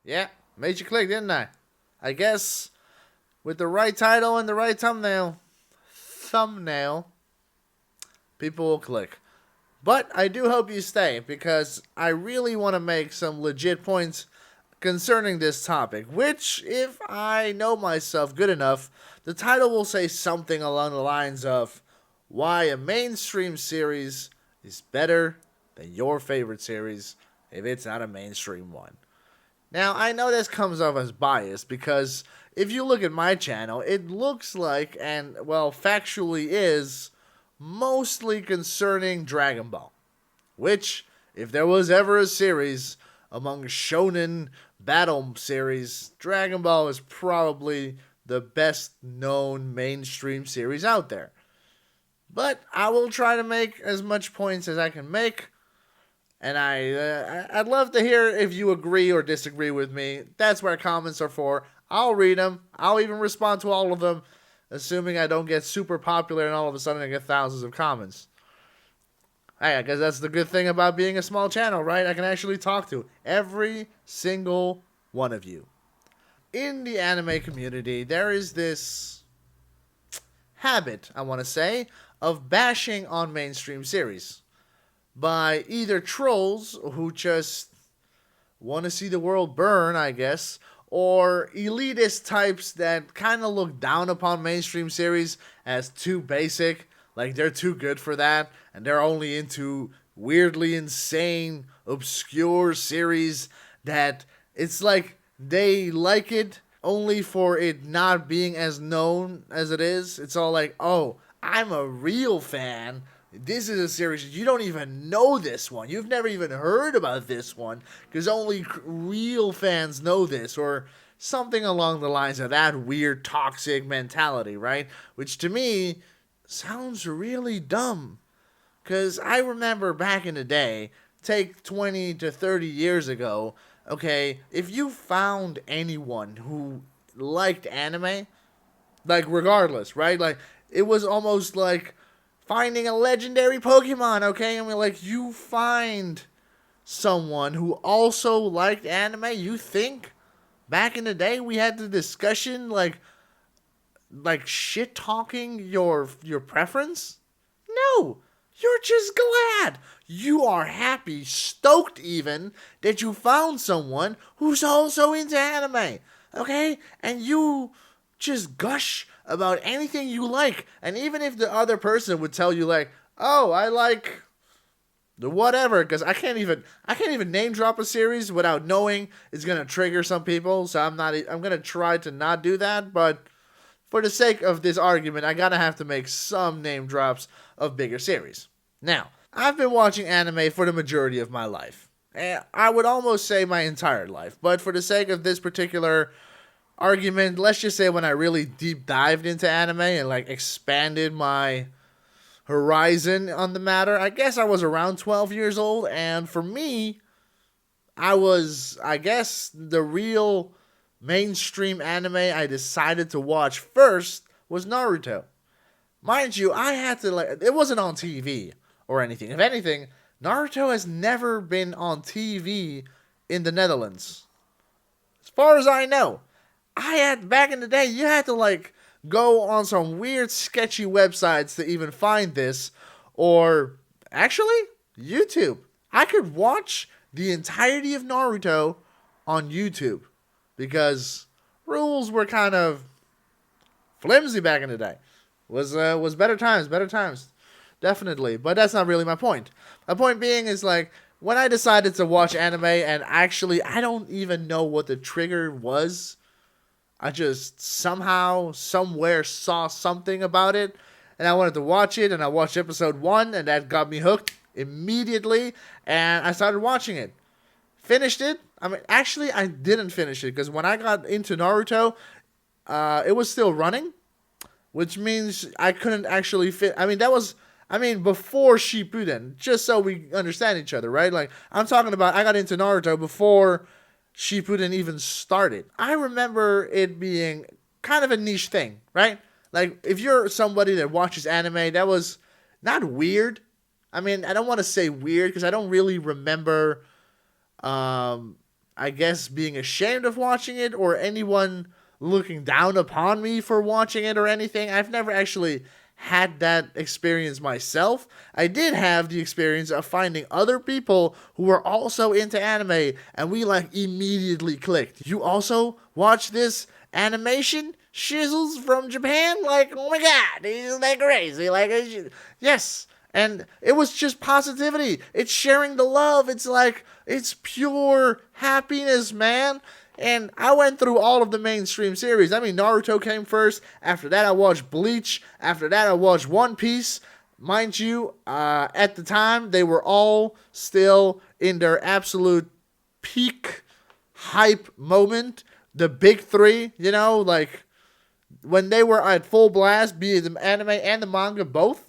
Yeah, made you click, didn't I? I guess with the right title and the right thumbnail, people will click. But I do hope you stay because I really want to make some legit points concerning this topic, which, if I know myself good enough, the title will say something along the lines of why a mainstream series is better than your favorite series if it's not a mainstream one. Now, I know this comes off as biased because if you look at my channel, it looks like, and well, factually is, mostly concerning Dragon Ball. Which, if there was ever a series among shonen battle series, Dragon Ball is probably the best known mainstream series out there. But I will try to make as much points as I can make. And I'd love to hear if you agree or disagree with me. That's where comments are for. I'll read them. I'll even respond to all of them, assuming I don't get super popular and all of a sudden I get thousands of comments. Hey, I guess that's the good thing about being a small channel, right? I can actually talk to every single one of you. In the anime community, there is this habit, I want to say, of bashing on mainstream series by either trolls who just want to see the world burn, I guess, or elitist types that kind of look down upon mainstream series as too basic, like they're too good for that, and they're only into weirdly insane, obscure series that it's like they like it only for it not being as known as it is. It's all like, oh, I'm a real fan. This is a series you don't even know this one. You've never even heard about this one because only real fans know this, or something along the lines of that weird toxic mentality, right? Which to me sounds really dumb. Because I remember back in the day, take 20 to 30 years ago, okay, if you found anyone who liked anime, like regardless, right? Like it was almost like finding a legendary Pokemon, okay? I mean, like, you find someone who also liked anime, you think back in the day we had the discussion, like shit talking your preference? No. You're just glad. You are happy, stoked even, that you found someone who's also into anime. Okay? And you just gush about anything you like. And even if the other person would tell you like, oh, I like the whatever, because I can't even name drop a series without knowing it's gonna trigger some people. So I'm gonna try to not do that, but for the sake of this argument, I gotta have to make some name drops of bigger series. Now, I've been watching anime for the majority of my life. I would almost say my entire life, but for the sake of this particular argument, let's just say when I really deep dived into anime and like expanded my horizon on the matter, I guess I was around 12 years old, and for me, I guess the real mainstream anime I decided to watch first was Naruto. Mind you, I had to it wasn't on TV or anything. If anything, Naruto has never been on TV in the Netherlands. As far as I know. Back in the day, you had to like go on some weird sketchy websites to even find this, or actually, YouTube. I could watch the entirety of Naruto on YouTube because rules were kind of flimsy back in the day. Was better times, definitely. But that's not really my point. My point being is like when I decided to watch anime, and actually I don't even know what the trigger was. I just somehow, somewhere saw something about it, and I wanted to watch it, and I watched episode 1, and that got me hooked immediately, and I started watching it. Finished it. I mean, actually, I didn't finish it, because when I got into Naruto, it was still running, which means I couldn't actually fit. I mean, before Shippuden, just so we understand each other, right? Like, I'm talking about, I got into Naruto before Shippuden even started. I remember it being kind of a niche thing, right? Like, if you're somebody that watches anime, that was not weird. I mean, I don't want to say weird because I don't really remember. I I guess, being ashamed of watching it or anyone looking down upon me for watching it or anything. I've never actually had that experience myself. I did have the experience of finding other people who were also into anime, and we like immediately clicked. You also watch this animation shizzles from Japan? Like, oh my god, isn't that crazy? Like, yes. And it was just positivity. It's sharing the love. It's like, it's pure happiness, man. And I went through all of the mainstream series. I mean, Naruto came first. After that, I watched Bleach. After that, I watched One Piece. Mind you, at the time, they were all still in their absolute peak hype moment. The big three, you know, like when they were at full blast, be it the anime and the manga both.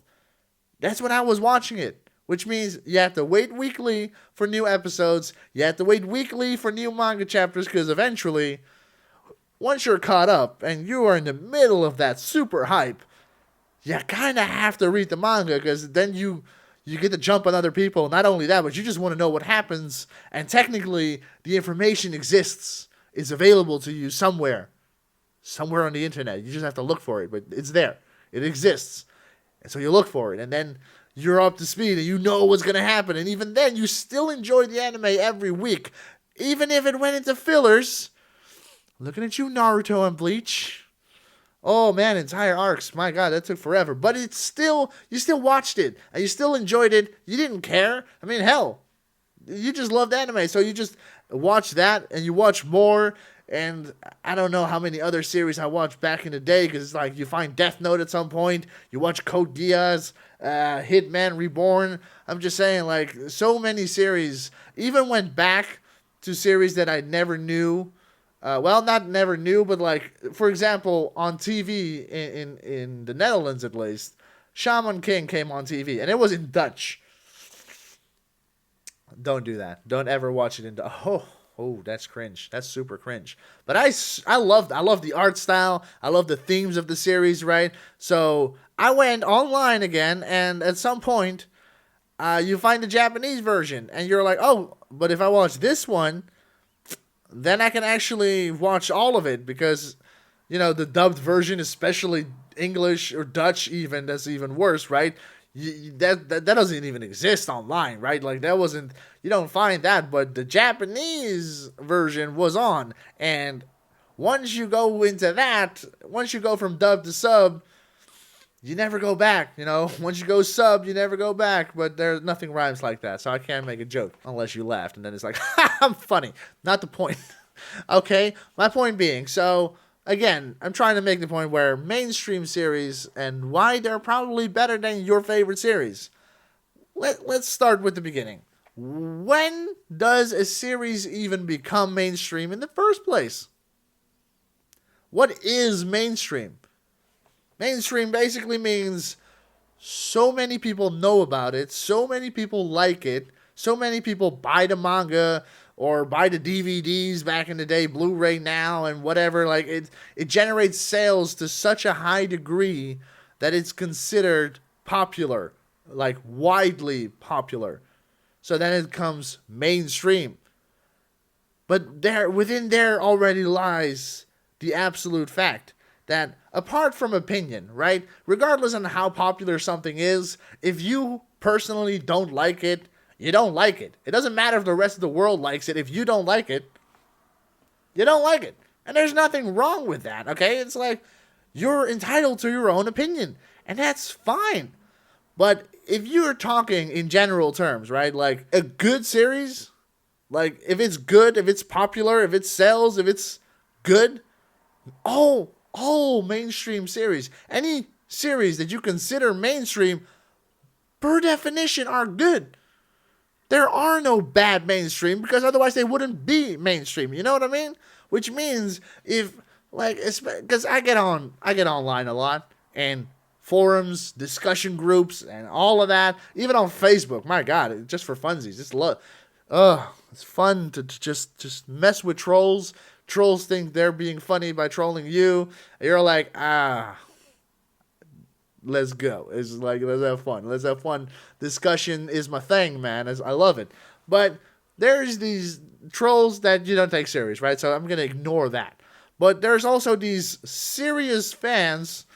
That's when I was watching it, which means you have to wait weekly for new episodes. You have to wait weekly for new manga chapters because eventually, once you're caught up and you are in the middle of that super hype, you kind of have to read the manga because then you get to jump on other people. Not only that, but you just want to know what happens. And technically, the information exists. It's available to you somewhere on the internet. You just have to look for it, but it's there. It exists. And so you look for it, and then you're up to speed, and you know what's going to happen. And even then, you still enjoy the anime every week. Even if it went into fillers. Looking at you, Naruto and Bleach. Oh, man, entire arcs. My God, that took forever. But it's still, you still watched it, and you still enjoyed it. You didn't care. I mean, hell, you just loved anime, so you just watch that, and you watch more. And I don't know how many other series I watched back in the day, because it's like you find Death Note at some point, you watch Code Geass, Hitman Reborn. I'm just saying, like, so many series. Even went back to series that I never knew. Well, not never knew, but like, for example, on TV in the Netherlands at least, Shaman King came on TV, and it was in Dutch. Don't do that. Don't ever watch it in Dutch. Oh, that's cringe. That's super cringe. But I love the art style. I love the themes of the series, right? So I went online again, and at some point, you find the Japanese version, and you're like, oh, but if I watch this one, then I can actually watch all of it because, you know, the dubbed version, especially English or Dutch even, that's even worse, right? That doesn't even exist online, right? Like, that wasn't, you don't find that, but the Japanese version was on, and once you go into that, once you go from dub to sub, you never go back, you know? Once you go sub, you never go back, but there's nothing rhymes like that, so I can't make a joke unless you laughed, and then it's like, I'm funny. Not the point. Okay? My point being, so again, I'm trying to make the point where mainstream series and why they're probably better than your favorite series. Let's start with the beginning. When does a series even become mainstream in the first place? What is mainstream? Mainstream basically means so many people know about it, so many people like it, so many people buy the manga or buy the DVDs back in the day, Blu-ray now and whatever. Like, it generates sales to such a high degree that it's considered popular, like widely popular. So then it comes mainstream. But within there already lies the absolute fact that apart from opinion, right? Regardless on how popular something is, if you personally don't like it, you don't like it. It doesn't matter if the rest of the world likes it. If you don't like it, you don't like it. And there's nothing wrong with that, okay? It's like, you're entitled to your own opinion. And that's fine. But if you're talking in general terms, right? Like, a good series, like, if it's good, if it's popular, if it sells, if it's good, all mainstream series, any series that you consider mainstream, per definition, are good. There are no bad mainstream because otherwise they wouldn't be mainstream. You know what I mean? Which means if, like, because I get online a lot, and forums, discussion groups, and all of that, even on Facebook. My God, just for funsies, it's fun to just mess with trolls. Trolls think they're being funny by trolling you. You're like, let's go. It's like, let's have fun. Let's have fun. Discussion is my thing, man. I love it. But there's these trolls that you don't take serious, right? So I'm going to ignore that. But there's also these serious fans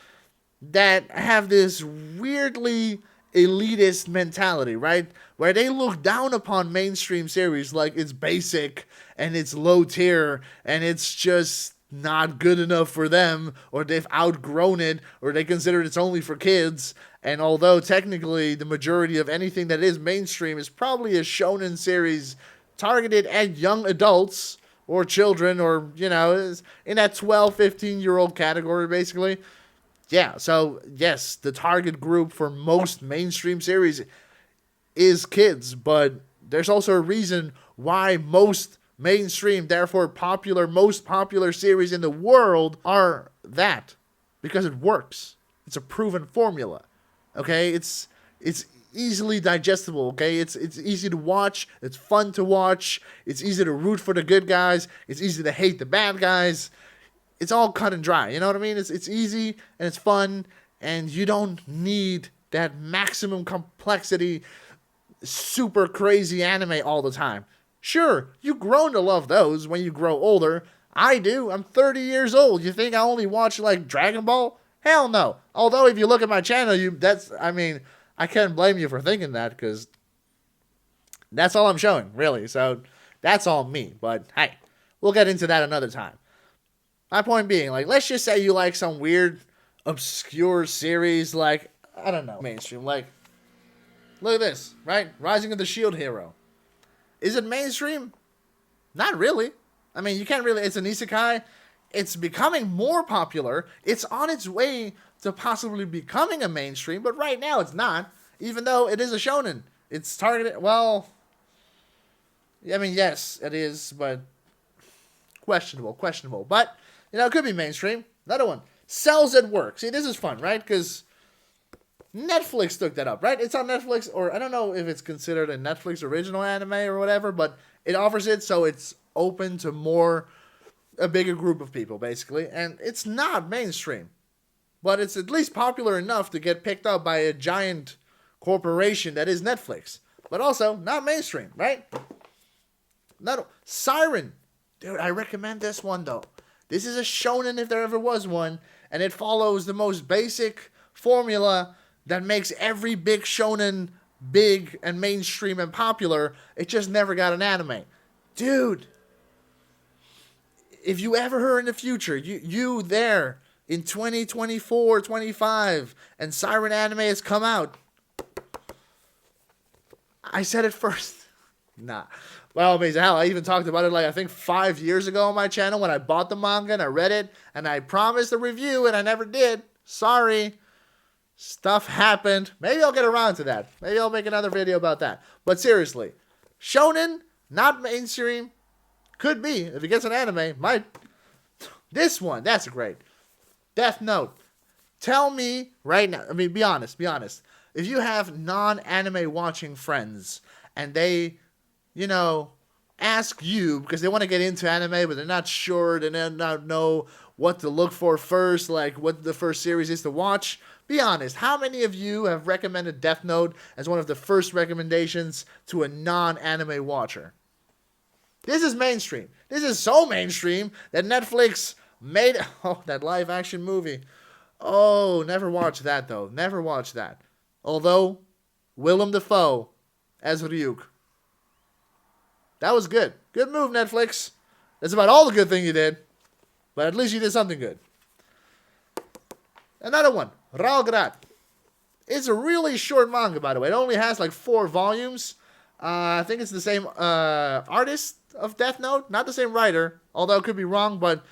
that have this weirdly elitist mentality, right? Where they look down upon mainstream series like it's basic and it's low tier and it's just not good enough for them, or they've outgrown it, or they consider it's only for kids. And although technically the majority of anything that is mainstream is probably a shonen series targeted at young adults or children, or, you know, is in that 12, 15-year-old category, basically. Yeah, so yes, the target group for most mainstream series is kids, but there's also a reason why most mainstream, therefore popular, most popular series in the world are that. Because it works. It's a proven formula. Okay? It's easily digestible, okay? It's easy to watch, it's fun to watch, it's easy to root for the good guys, it's easy to hate the bad guys. It's all cut and dry, you know what I mean? It's easy and it's fun, and you don't need that maximum complexity, super crazy anime all the time. Sure, you've grown to love those when you grow older. I do. I'm 30 years old. You think I only watch like Dragon Ball? Hell no. Although if you look at my channel, I can't blame you for thinking that, because that's all I'm showing, really. So that's all me. But hey, we'll get into that another time. My point being, like, let's just say you like some weird, obscure series, like, I don't know, mainstream. Like, look at this, right? Rising of the Shield Hero. Is it mainstream? Not really. I mean, you can't really. It's an isekai. It's becoming more popular. It's on its way to possibly becoming a mainstream, but right now it's not, even though it is a shonen. It's targeted, well, I mean, yes, it is, but questionable. But, you know, it could be mainstream. Another one. Cells at Work. See, this is fun, right? Because Netflix took that up, right? It's on Netflix, or I don't know if it's considered a Netflix original anime or whatever, but it offers it, so it's open to a bigger group of people, basically. And it's not mainstream, but it's at least popular enough to get picked up by a giant corporation that is Netflix. But also, not mainstream, right? Siren. Dude, I recommend this one, though. This is a shonen if there ever was one, and it follows the most basic formula that makes every big shonen big and mainstream and popular. It just never got an anime. Dude, if you ever heard in the future, you there in 2024, 25, and Siren anime has come out, I said it first. Nah. Well, amazing. Hell, I even talked about it like I think 5 years ago on my channel when I bought the manga and I read it and I promised a review and I never did. Sorry. Stuff happened. Maybe I'll get around to that. Maybe I'll make another video about that. But seriously, shonen, not mainstream. Could be. If it gets an anime, might. This one, that's great. Death Note. Tell me right now, I mean, be honest. If you have non-anime watching friends and they, you know, ask you because they want to get into anime but they're not sure, they don't know what to look for first, like what the first series is to watch, be honest. How many of you have recommended Death Note as one of the first recommendations to a non-anime watcher? This is mainstream. This is so mainstream that Netflix made that live action movie. Oh, never watched that though. Never watched that. Although, Willem Dafoe as Ryuk. That was good. Good move, Netflix. That's about all the good thing you did. But at least you did something good. Another one. Ralgrat. It's a really short manga, by the way. It only has like 4 volumes. I think it's the same artist of Death Note. Not the same writer. Although it could be wrong, but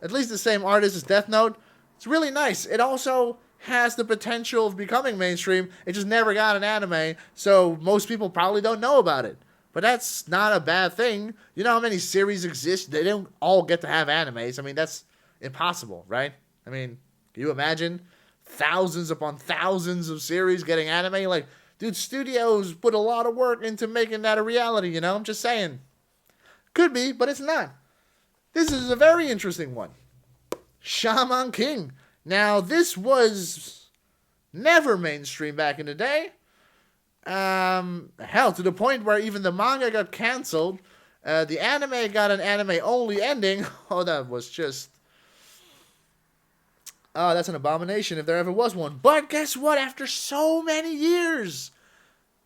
at least the same artist as Death Note. It's really nice. It also has the potential of becoming mainstream. It just never got an anime, so most people probably don't know about it. But that's not a bad thing. You know how many series exist? They don't all get to have animes. I mean, that's impossible, right? I mean, can you imagine thousands upon thousands of series getting anime? Like, dude, studios put a lot of work into making that a reality, you know? I'm just saying. Could be, but it's not. This is a very interesting one. Shaman King. Now, this was never mainstream back in the day. Hell, to the point where even the manga got canceled. The anime got an anime-only ending. Oh, that was just... Oh, that's an abomination if there ever was one. But guess what? After so many years,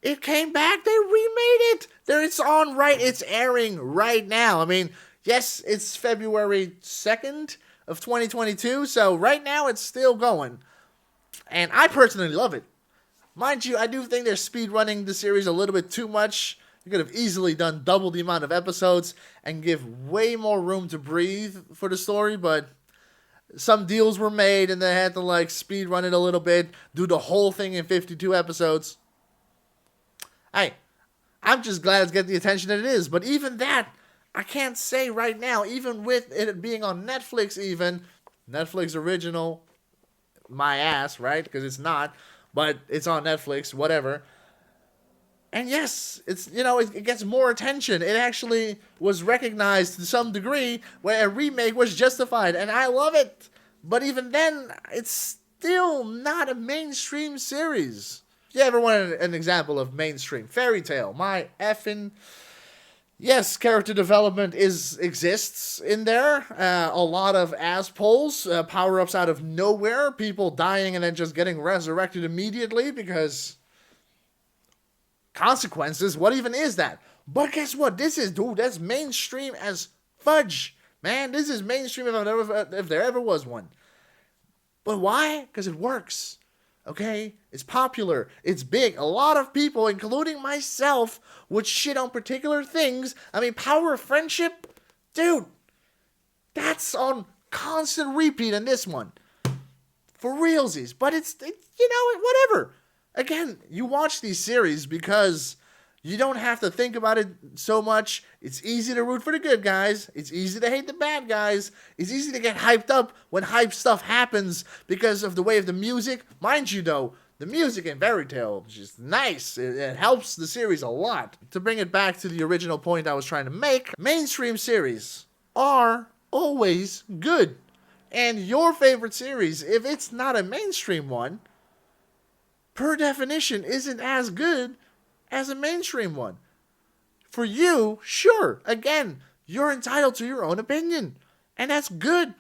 it came back. They remade it. It's on right. It's airing right now. I mean, yes, it's February 2nd of 2022. So right now it's still going. And I personally love it. Mind you, I do think they're speedrunning the series a little bit too much. You could have easily done double the amount of episodes and give way more room to breathe for the story, but some deals were made and they had to like speedrun it a little bit, do the whole thing in 52 episodes. Hey, I'm just glad it's getting the attention that it is, but even that, I can't say right now, even with it being on Netflix even, Netflix original, my ass, right? Because it's not. But it's on Netflix, whatever. And yes, it's, it gets more attention. It actually was recognized to some degree where a remake was justified. And I love it. But even then, it's still not a mainstream series. If you ever want an example of mainstream, Fairy Tail, my effing... Yes, character development exists in there. A lot of ass pulls, power-ups out of nowhere, people dying and then just getting resurrected immediately because consequences. What even is that? But guess what? That's mainstream as fudge, man. This is mainstream if there ever was one. But why? Because it works. Okay? It's popular. It's big. A lot of people, including myself, would shit on particular things. I mean, Power of Friendship? Dude, that's on constant repeat in this one. For realsies. But it's whatever. Again, you watch these series because you don't have to think about it so much. It's easy to root for the good guys. It's easy to hate the bad guys. It's easy to get hyped up when hype stuff happens because of the way of the music. Mind you, though, the music in Fairy Tail is just nice. It helps the series a lot. To bring it back to the original point I was trying to make, mainstream series are always good. And your favorite series, if it's not a mainstream one, per definition, isn't as good as a mainstream one. For you, sure, again, you're entitled to your own opinion. And that's good.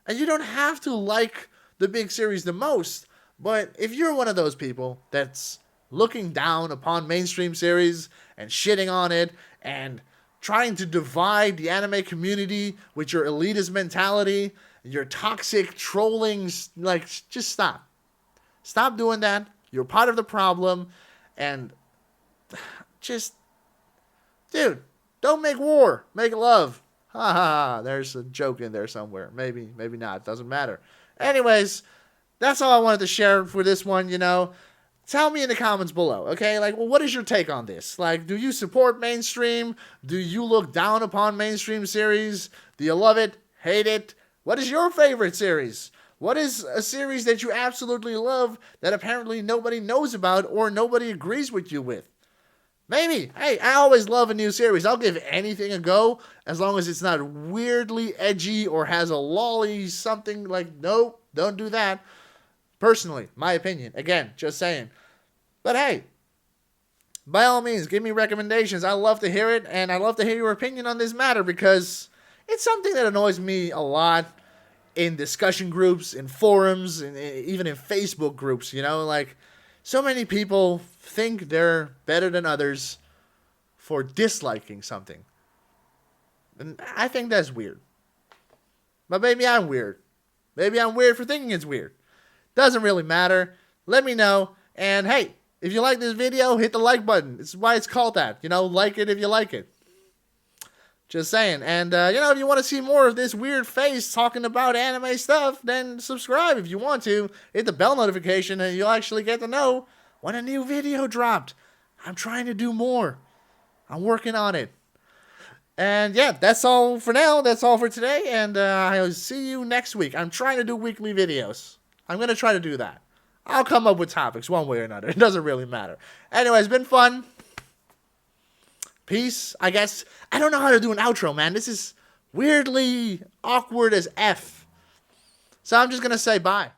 And you don't have to like the big series the most. But if you're one of those people that's looking down upon mainstream series and shitting on it and trying to divide the anime community with your elitist mentality, your toxic trolling, just stop. Stop doing that. You're part of the problem. And just, dude, don't make war. Make love. Ha ha ha. There's a joke in there somewhere. Maybe not. Doesn't matter. Anyways, that's all I wanted to share for this one, Tell me in the comments below, okay? What is your take on this? Do you support mainstream? Do you look down upon mainstream series? Do you love it? Hate it? What is your favorite series? What is a series that you absolutely love that apparently nobody knows about or nobody agrees with you with? Maybe. Hey, I always love a new series. I'll give anything a go as long as it's not weirdly edgy or has a lolly something nope, don't do that. Personally, my opinion. Again, just saying. But hey, by all means, give me recommendations. I love to hear it, and I love to hear your opinion on this matter because it's something that annoys me a lot in discussion groups, in forums, and even in Facebook groups, so many people think they're better than others for disliking something. And I think that's weird. But maybe I'm weird. Maybe I'm weird for thinking it's weird. Doesn't really matter. Let me know. And hey, if you like this video, hit the like button. It's why it's called that. Like it if you like it. Just saying. And, if you want to see more of this weird face talking about anime stuff, then subscribe if you want to. Hit the bell notification and you'll actually get to know when a new video dropped. I'm trying to do more. I'm working on it. And yeah, that's all for now. That's all for today. And I'll see you next week. I'm trying to do weekly videos. I'm going to try to do that. I'll come up with topics one way or another. It doesn't really matter. Anyway, it's been fun. Peace, I guess. I don't know how to do an outro, man. This is weirdly awkward as F. So I'm just going to say bye.